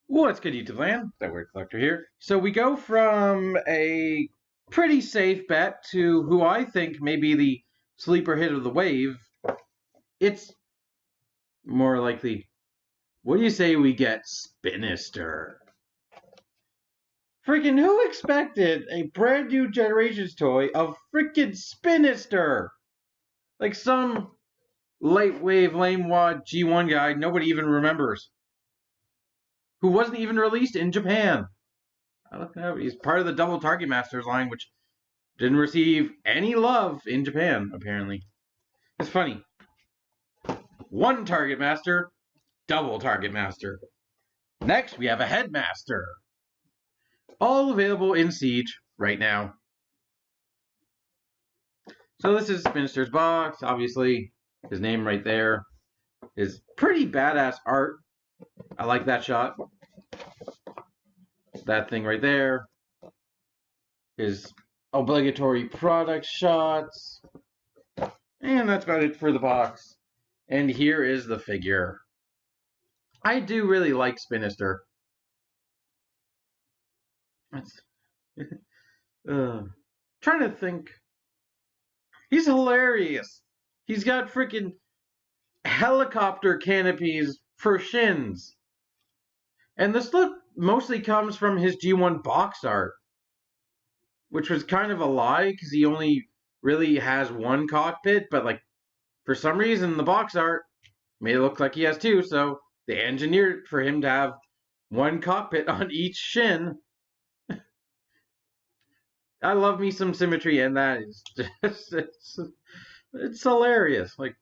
What's good, YouTube land? That Weird Collector here. So we go from a pretty safe bet to who I think may be the sleeper hit of the wave. It's more likely, what do you say we get Spinister? Freaking who expected a brand new Generations toy of freaking Spinister? Like some light wave lame wad G1 guy nobody even remembers. Who wasn't even released in Japan. I looked it up. He's part of the Double Target Masters line, which didn't receive any love in Japan, apparently. It's funny. One Target Master, double Target Master. Next, we have a Headmaster. All available in Siege right now. So this is Spinister's box. Obviously, his name right there is pretty badass art. I like that shot. That thing right there is obligatory product shots. And that's about it for the box. And here is the figure. I do really like Spinister. Trying to think. He's hilarious. He's got freaking helicopter canopies for shins. And this look mostly comes from his G1 box art, which was kind of a lie because he only really has one cockpit, but like for some reason the box art made it look like he has two, so they engineered for him to have one cockpit on each shin. I love me some symmetry, and that is just it's hilarious. Like,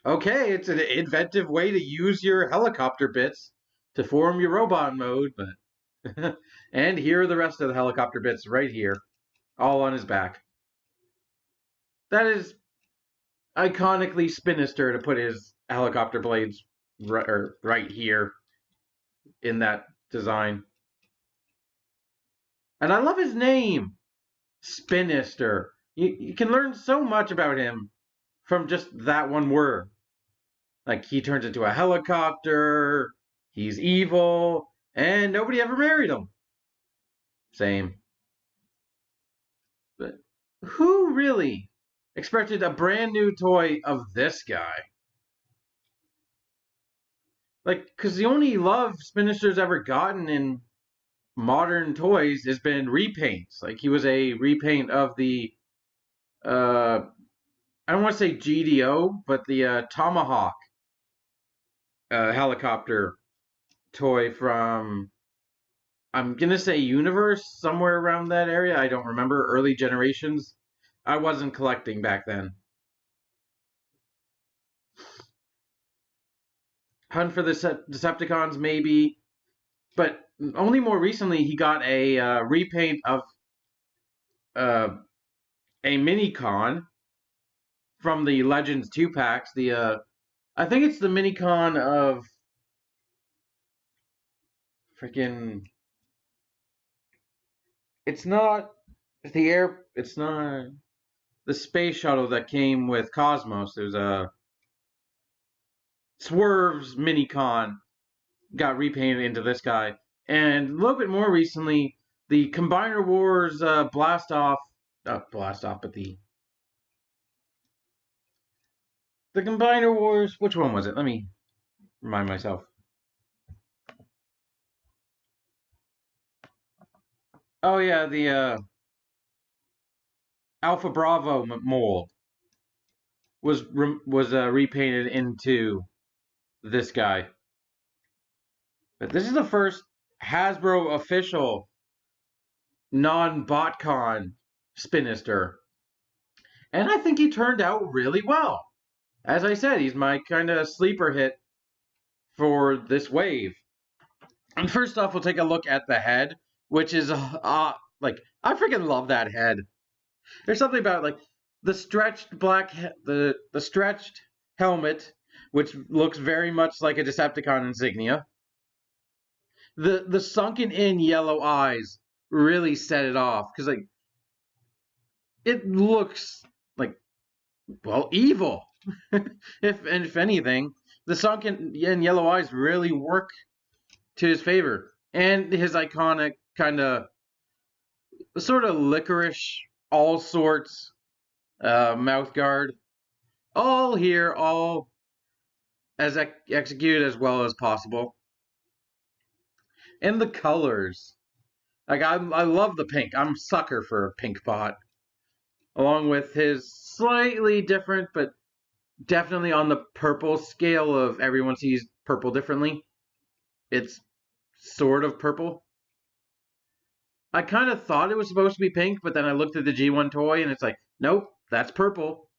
okay, it's an inventive way to use your helicopter bits to form your robot mode, but and here are the rest of the helicopter bits right here, all on his back. That is iconically Spinister to put his helicopter blades right here in that design. And I love his name, Spinister. You can learn so much about him from just that one word. Like, he turns into a helicopter, he's evil, and nobody ever married him. Same. But who really expected a brand new toy of this guy? Like, because the only love Spinister's ever gotten in modern toys has been repaints. Like, he was a repaint of the, I don't want to say GDO, but the Tomahawk helicopter toy from, I'm going to say Universe, somewhere around that area. I don't remember. Early Generations. I wasn't collecting back then. Hunt for the Decepticons, maybe. But only more recently, he got a repaint of a Minicon from the Legends 2-packs. I think it's the Minicon of freaking. It's not it's not the space shuttle that came with Cosmos. There's a Swerve's Minicon got repainted into this guy. And a little bit more recently, the Combiner Wars Blast Off, but the Combiner Wars, which one was it? Let me remind myself. Oh yeah, the Alpha Bravo mold was repainted into this guy. But this is the first Hasbro official non-BotCon Spinister. And I think he turned out really well. As I said, he's my kind of sleeper hit for this wave. And first off, we'll take a look at the head, which is, like, I freaking love that head. There's something about, like, the stretched the stretched helmet, which looks very much like a Decepticon insignia. The sunken in yellow eyes really set it off, because, like, it looks like, well, evil. if anything, the sunken in yellow eyes really work to his favor. And his iconic kind of sort of licorice, all sorts mouth guard. All here, all as executed as well as possible. And the colors. Like, I love the pink. I'm a sucker for a pink bot. Along with his slightly different, but definitely on the purple scale of everyone sees purple differently. It's sort of purple. I kind of thought it was supposed to be pink, but then I looked at the G1 toy and it's like, nope, that's purple.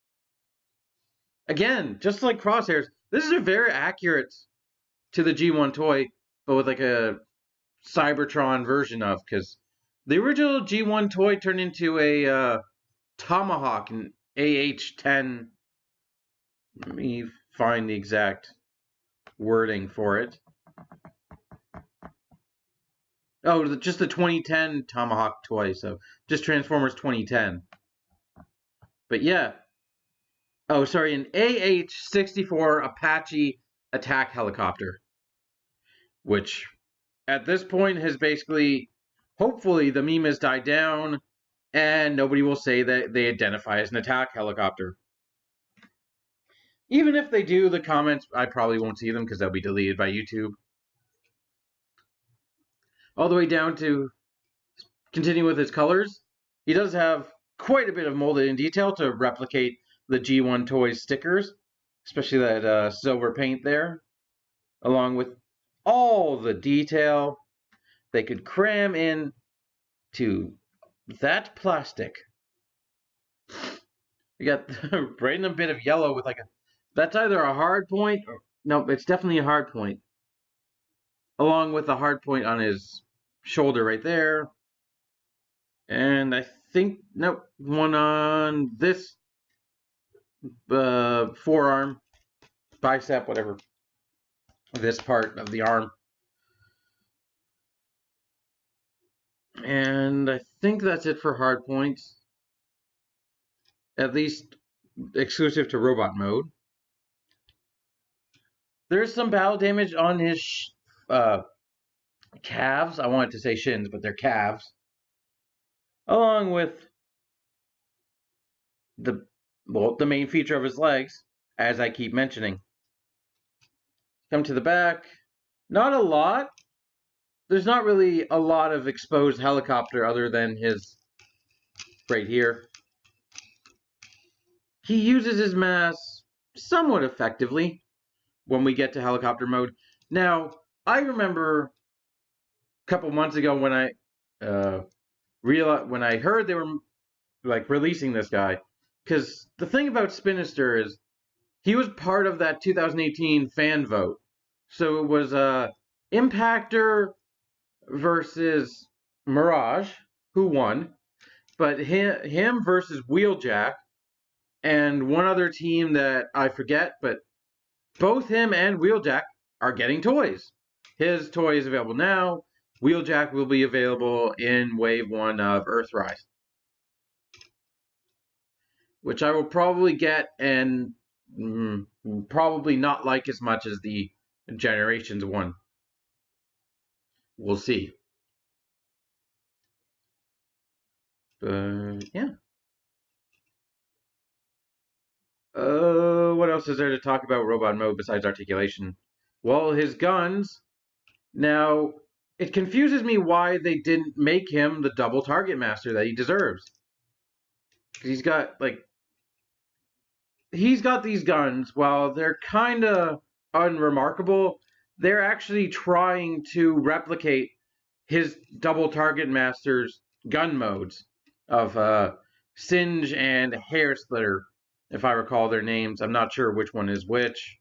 Again, just like Crosshairs, this is a very accurate to the G1 toy, but with like a Cybertron version of, because the original G1 toy turned into a Tomahawk in AH-10. Let me find the exact wording for it. Oh, just the 2010 Tomahawk toy, so just Transformers 2010. But yeah. Oh, sorry, an AH-64 Apache attack helicopter, which at this point has basically, hopefully the meme has died down and nobody will say that they identify as an attack helicopter. Even if they do, the comments, I probably won't see them because they'll be deleted by YouTube. All the way down to continue with his colors. He does have quite a bit of molded in detail to replicate the G1 Toys stickers, especially that silver paint there, along with all the detail they could cram in to that plastic. You got a random bit of yellow with like a, that's either a hard point or, no, it's definitely a hard point, along with a hard point on his shoulder right there. And I think, nope, one on this forearm, bicep, whatever, this part of the arm. And I think that's it for hard points, at least exclusive to robot mode. There's some battle damage on his calves. I wanted to say shins, but they're calves. Along with the main feature of his legs, as I keep mentioning. Come to the back. Not a lot. There's not really a lot of exposed helicopter other than his right here. He uses his mass somewhat effectively when we get to helicopter mode. Now, I remember a couple months ago when I when I heard they were like releasing this guy, because the thing about Spinister is he was part of that 2018 fan vote. So it was Impactor versus Mirage, who won, but him versus Wheeljack and one other team that I forget, but both him and Wheeljack are getting toys. His toy is available now. Wheeljack will be available in Wave 1 of Earthrise, which I will probably get and probably not like as much as the Generations one. We'll see. But yeah. What else is there to talk about robot mode besides articulation? Well, his guns. Now, it confuses me why they didn't make him the double target master that he deserves. He's got these guns. While they're kind of unremarkable, they're actually trying to replicate his double target master's gun modes of Singe and Hair Splitter, if I recall their names. I'm not sure which one is which.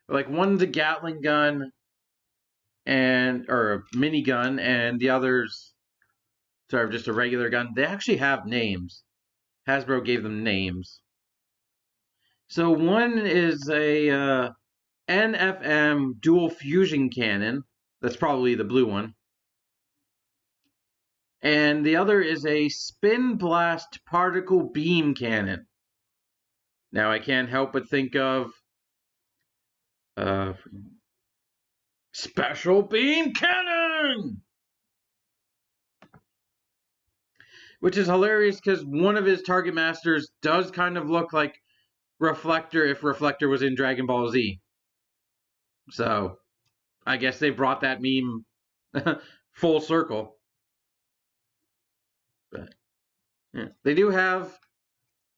Like, one's a Gatling gun or a minigun, and the other's sort of just a regular gun. They actually have names. Hasbro gave them names. So one is a NFM dual fusion cannon. That's probably the blue one. And the other is a spin blast particle beam cannon. Now I can't help but think of Special Beam Cannon! Which is hilarious because one of his target masters does kind of look like Reflector if Reflector was in Dragon Ball Z. So, I guess they brought that meme full circle. But yeah. They do have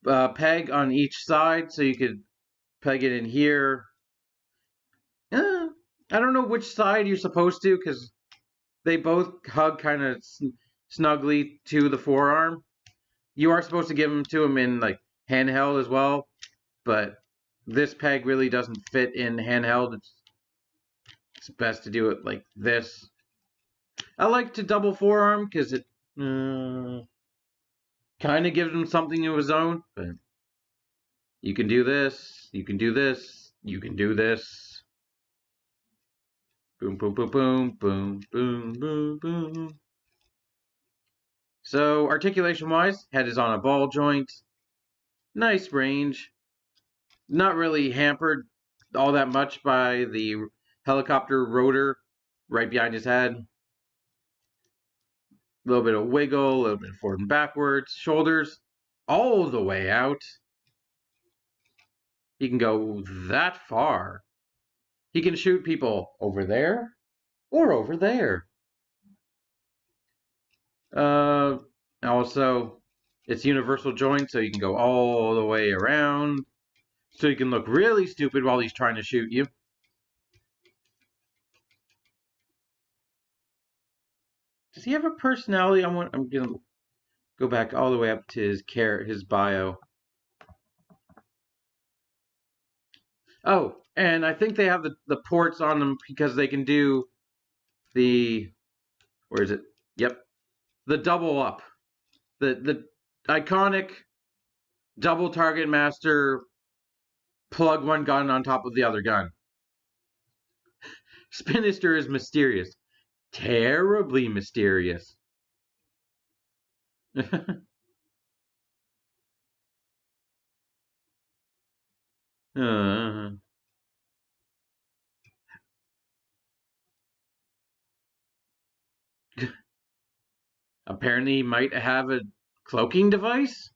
a peg on each side, so you could peg it in here. I don't know which side you're supposed to, because they both hug kind of snugly to the forearm. You are supposed to give them to him in like handheld as well, but this peg really doesn't fit in handheld. It's best to do it like this. I like to double forearm because it kind of gives him something of his own. But you can do this, you can do this, you can do this. Boom, boom, boom, boom, boom, boom, boom, boom. So articulation-wise, head is on a ball joint. Nice range. Not really hampered all that much by the helicopter rotor right behind his head. A little bit of wiggle, a little bit forward and backwards. Shoulders all the way out. He can go that far. He can shoot people over there or over there. Also, it's universal joint, so you can go all the way around. So you can look really stupid while he's trying to shoot you. Does he have a personality? I'm gonna go back all the way up to his bio. Oh, and I think they have the ports on them because they can do the, where is it? Yep, the double up, the iconic double target master, plug one gun on top of the other gun. Spinister is mysterious, terribly mysterious. uh. Apparently, he might have a cloaking device.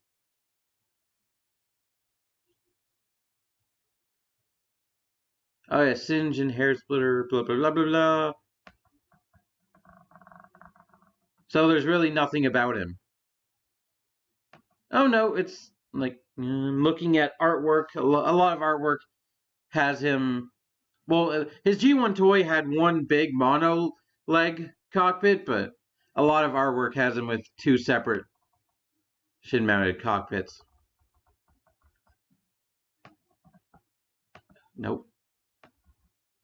Oh yeah, singe and hair splitter, blah blah blah blah blah. So there's really nothing about him. Oh no, it's like looking at artwork. A lot of artwork has him. Well, his G1 toy had one big mono leg cockpit, but a lot of artwork has him with two separate shin-mounted cockpits. Nope.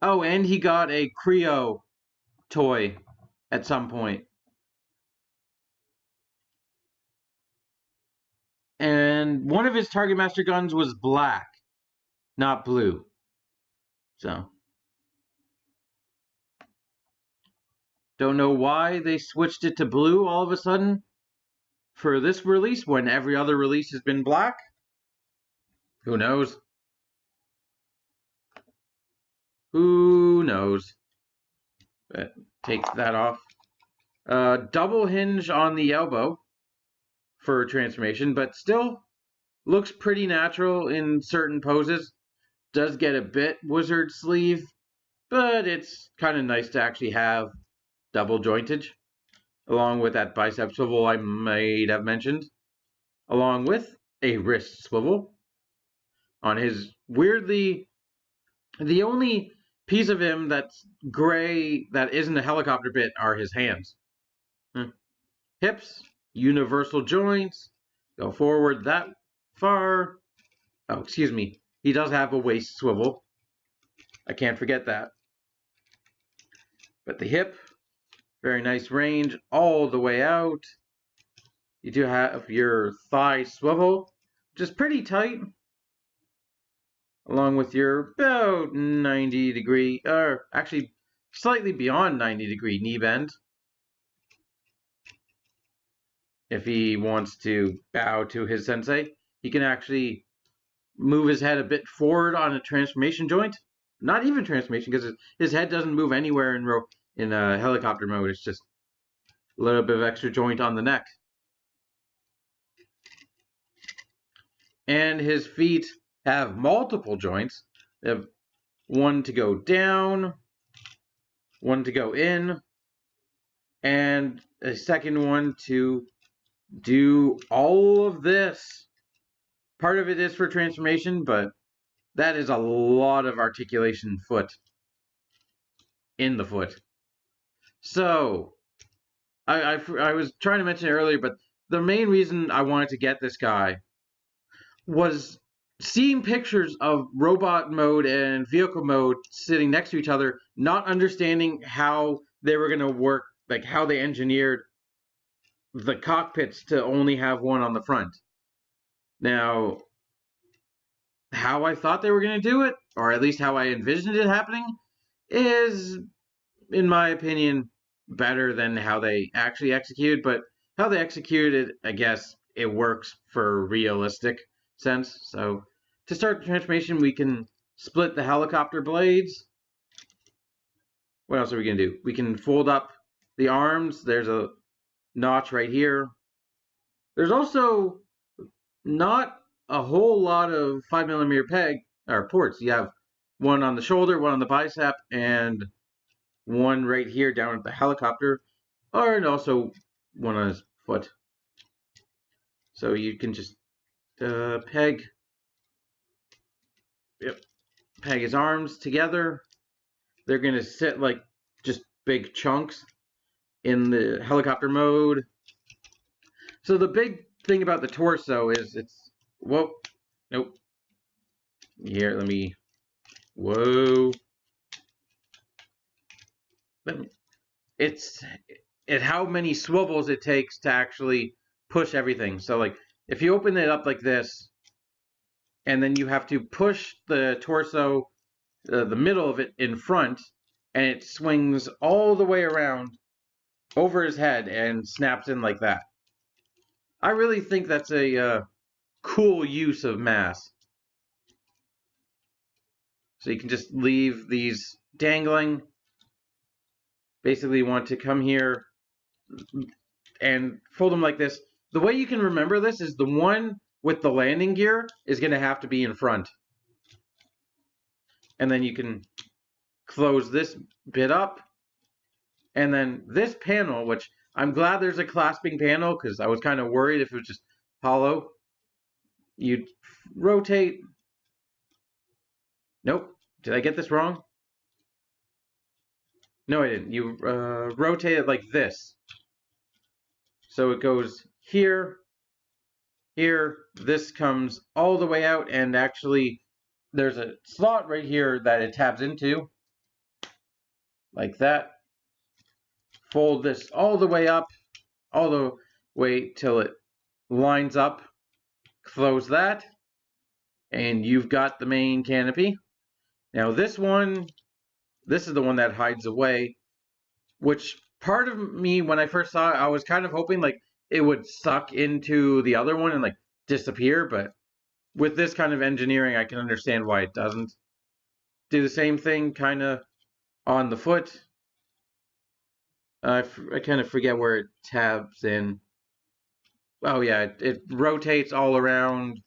Oh, and he got a Creo toy at some point. And one of his Target Master guns was black, not blue. So, don't know why they switched it to blue all of a sudden for this release when every other release has been black. Who knows? Who knows? But take that off. Double hinge on the elbow for transformation, but still looks pretty natural in certain poses. Does get a bit wizard sleeve, but it's kind of nice to actually have double jointage, along with that bicep swivel I might have mentioned, along with a wrist swivel on his weirdly, the only piece of him that's gray that isn't a helicopter bit are his hands. Hips, universal joints, go forward that far. Oh, excuse me. He does have a waist swivel. I can't forget that. But the hip, very nice range all the way out. You do have your thigh swivel, which is pretty tight, along with your about 90 degree, or actually slightly beyond 90 degree knee bend. If he wants to bow to his sensei, he can actually move his head a bit forward on a transformation joint. not even transformation, because his head doesn't move anywhere in helicopter mode. It's just a little bit of extra joint on the neck. And his feet have multiple joints. They have one to go down, one to go in, and a second one to do all of this. Part of it is for transformation, but that is a lot of articulation in the foot. So, I was trying to mention it earlier, but the main reason I wanted to get this guy was seeing pictures of robot mode and vehicle mode sitting next to each other, not understanding how they were going to work, like how they engineered the cockpits to only have one on the front. Now, how I thought they were going to do it, or at least how I envisioned it happening, is, in my opinion, better than how they actually executed. But how they executed, I guess, it works for realistic sense. So to start the transformation, we can split the helicopter blades. What else are we going to do? We can fold up the arms. There's a notch right here. There's also not a whole lot of 5mm peg or ports. You have one on the shoulder, one on the bicep, and one right here down at the helicopter, and also one on his foot. So you can just peg his arms together. They're going to sit like just big chunks in the helicopter mode. So the big thing about the torso is it's, whoa, nope. Here, let me, whoa. It's how many swivels it takes to actually push everything. So like if you open it up like this, and then you have to push the torso, the middle of it in front, and it swings all the way around over his head and snaps in like that. I really think that's a cool use of mass. So you can just leave these dangling. Basically, you want to come here and fold them like this. The way you can remember this is the one with the landing gear is going to have to be in front. And then you can close this bit up. And then this panel, which I'm glad there's a clasping panel because I was kind of worried if it was just hollow. You rotate. Nope. Did I get this wrong? No, I didn't. You rotate it like this. So it goes here, here, this comes all the way out, and actually there's a slot right here that it tabs into, like that. Fold this all the way up, all the way till it lines up. Close that, and you've got the main canopy. Now this is the one that hides away, which part of me, when I first saw it, I was kind of hoping like it would suck into the other one and like disappear, but with this kind of engineering, I can understand why it doesn't. Do the same thing kind of on the foot. I kind of forget where it tabs in. Oh yeah, it rotates all around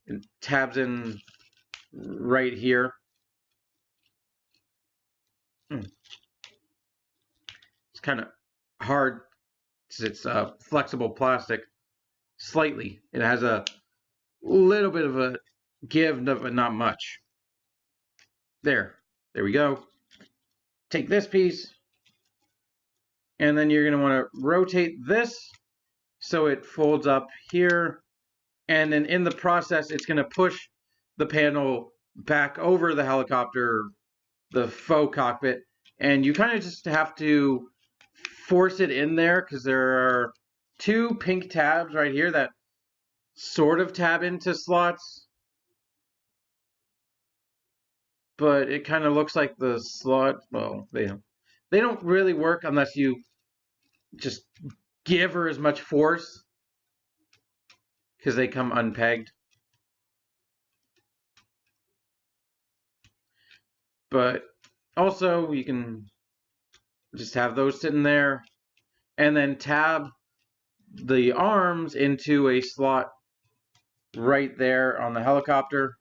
and tabs in right here. It's kind of hard because it's flexible plastic. Slightly. It has a little bit of a give, but not much. There we go. Take this piece, and then you're going to want to rotate this so it folds up here, and then in the process it's going to push the panel back over the helicopter, the faux cockpit, and you kind of just have to force it in there because there are two pink tabs right here that sort of tab into slots, but it kind of looks like the slot, well, they don't really work unless you just give her as much force because they come unpegged. But also, you can just have those sitting there and then tab the arms into a slot right there on the helicopter.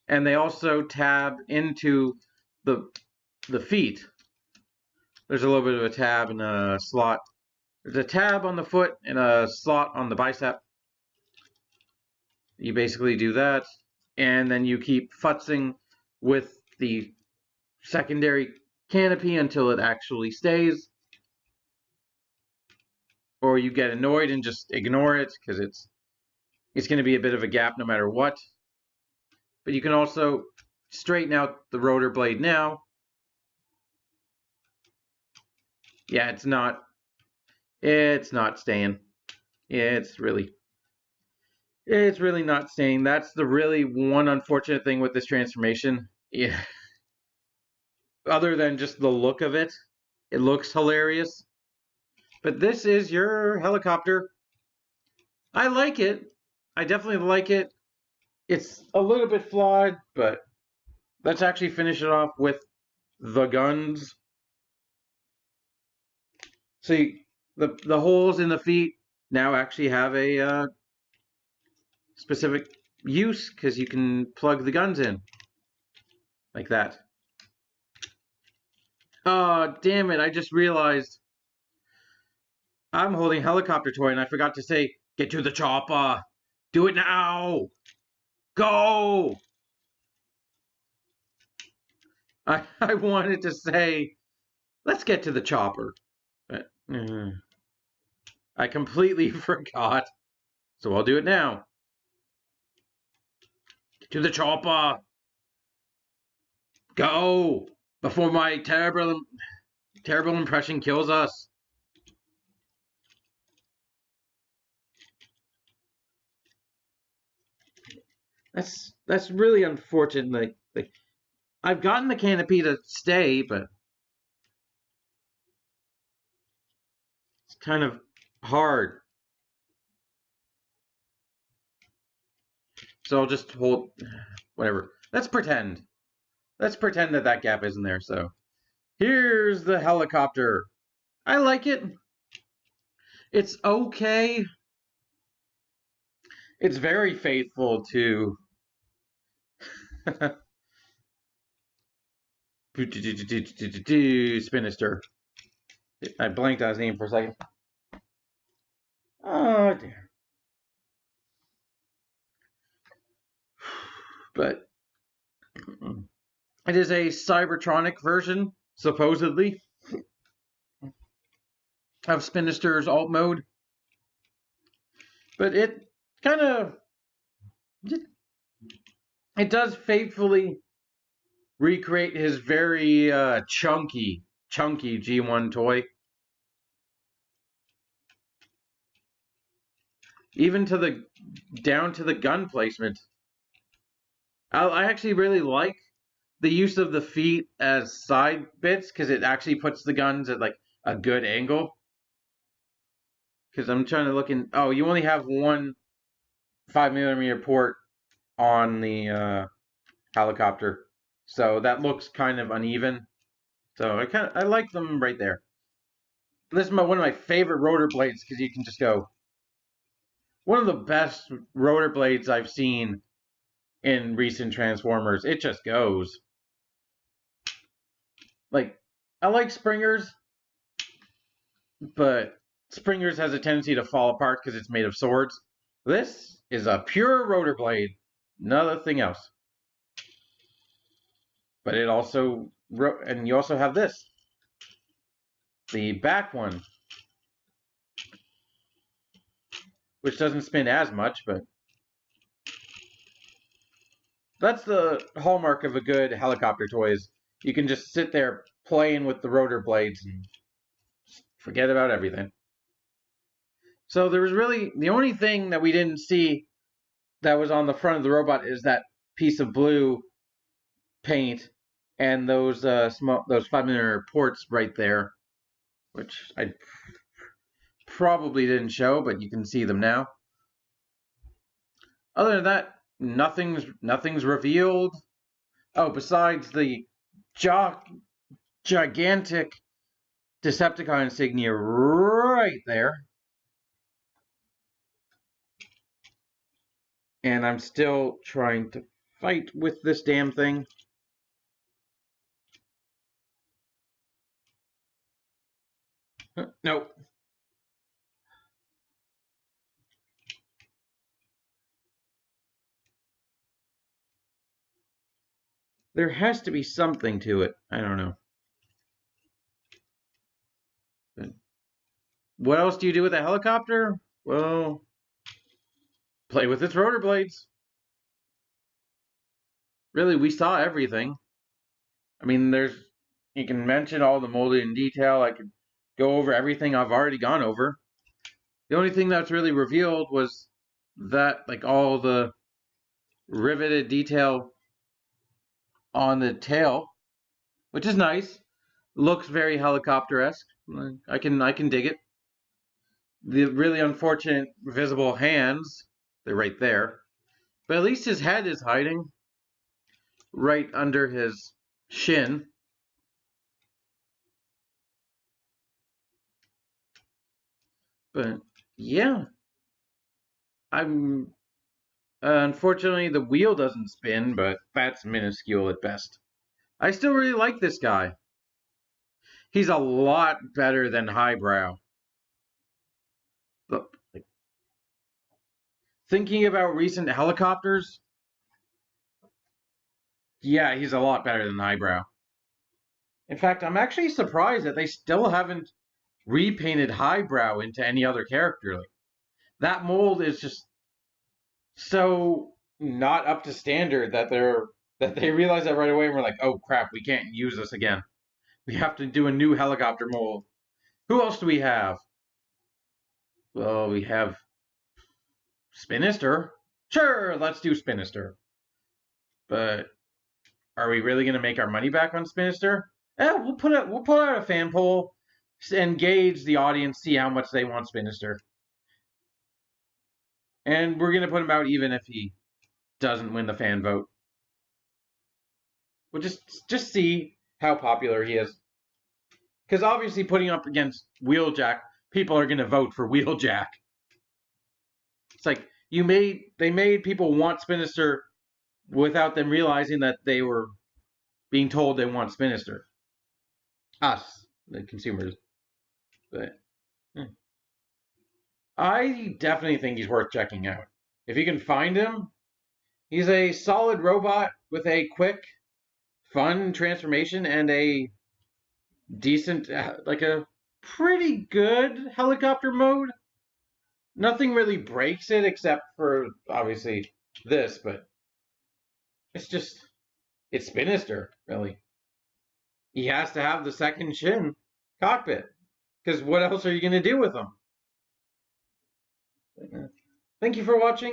And they also tab into the feet. There's a little bit of a tab and a slot. There's a tab on the foot and a slot on the bicep. You basically do that, and then you keep futzing with the secondary canopy until it actually stays. Or you get annoyed and just ignore it because it's going to be a bit of a gap no matter what. But you can also straighten out the rotor blade now. Yeah, it's not staying. It's really not staying. That's the really one unfortunate thing with this transformation. Yeah. Other than just the look of it, it looks hilarious. But this is your helicopter. I like it. I definitely like it. It's a little bit flawed, but let's actually finish it off with the guns. See, the holes in the feet now actually have a specific use because you can plug the guns in like that. Oh, damn it, I just realized I'm holding helicopter toy and I forgot to say, get to the chopper. Do it now. Go. I wanted to say, let's get to the chopper. But, I completely forgot. So I'll do it now. Get to the chopper. Go. Before my terrible impression kills us. That's really unfortunate. Like I've gotten the canopy to stay, but it's kind of hard. So I'll just hold whatever. Let's pretend. Let's pretend that gap isn't there. So here's the helicopter. I like it. It's okay. It's very faithful to Spinister. I blanked on his name for a second. Oh dear. But it is a Cybertronic version, supposedly, of Spinister's alt mode. But it kind of it does faithfully recreate his very chunky G1 toy. Even down to the gun placement. I actually really like the use of the feet as side bits because it actually puts the guns at like a good angle. Because I'm trying to look in. Oh, you only have one 5mm port on the helicopter, so that looks kind of uneven. So I like them right there. This is one of my favorite rotor blades because you can just go. One of the best rotor blades I've seen in recent Transformers. It just goes. Like, I like Springers, but Springers has a tendency to fall apart because it's made of swords. This is a pure rotor blade, nothing else. But it also, and you also have this, the back one, which doesn't spin as much, but that's the hallmark of a good helicopter toy is you can just sit there playing with the rotor blades and forget about everything. So there was really, the only thing that we didn't see that was on the front of the robot is that piece of blue paint and those 5mm ports right there, which I probably didn't show, but you can see them now. Other than that, nothing's revealed. Oh, besides the gigantic Decepticon insignia right there. And I'm still trying to fight with this damn thing. Nope. There has to be something to it. I don't know. But what else do you do with a helicopter? Well, play with its rotor blades. Really, we saw everything. I mean, you can mention all the molded in detail. I could go over everything I've already gone over. The only thing that's really revealed was that, like, all the riveted detail on the tail, which is nice. Looks very helicopter-esque. I can dig it. The really unfortunate visible hands, they're right there. But at least his head is hiding right under his shin. But yeah, I'm unfortunately the wheel doesn't spin, but that's minuscule at best. I still really like this guy. He's a lot better than Highbrow. But like, thinking about recent helicopters, yeah, he's a lot better than Highbrow. In fact, I'm actually surprised that they still haven't repainted Highbrow into any other character. Like, that mold is just so not up to standard that they realize that right away and we're like, oh crap, we can't use this again. We have to do a new helicopter mold. Who else do we have? Well, we have Spinister. Sure, let's do Spinister. But are we really gonna make our money back on Spinister? We'll put out a fan poll and gauge the audience, see how much they want Spinister. And we're gonna put him out even if he doesn't win the fan vote. We'll just see how popular he is. Because obviously putting up against Wheeljack, people are gonna vote for Wheeljack. It's like they made people want Spinister without them realizing that they were being told they want Spinister. Us, the consumers. But I definitely think he's worth checking out. If you can find him, he's a solid robot with a quick, fun transformation and a decent, like a pretty good helicopter mode. Nothing really breaks it except for obviously this, but it's Spinister, really. He has to have the second shin cockpit because what else are you going to do with him? Thank you for watching.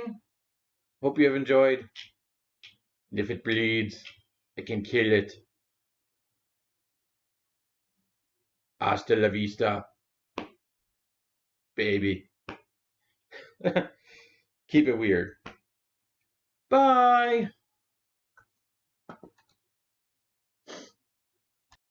Hope you have enjoyed. And if it bleeds, I can kill it. Hasta la vista, baby. Keep it weird. Bye.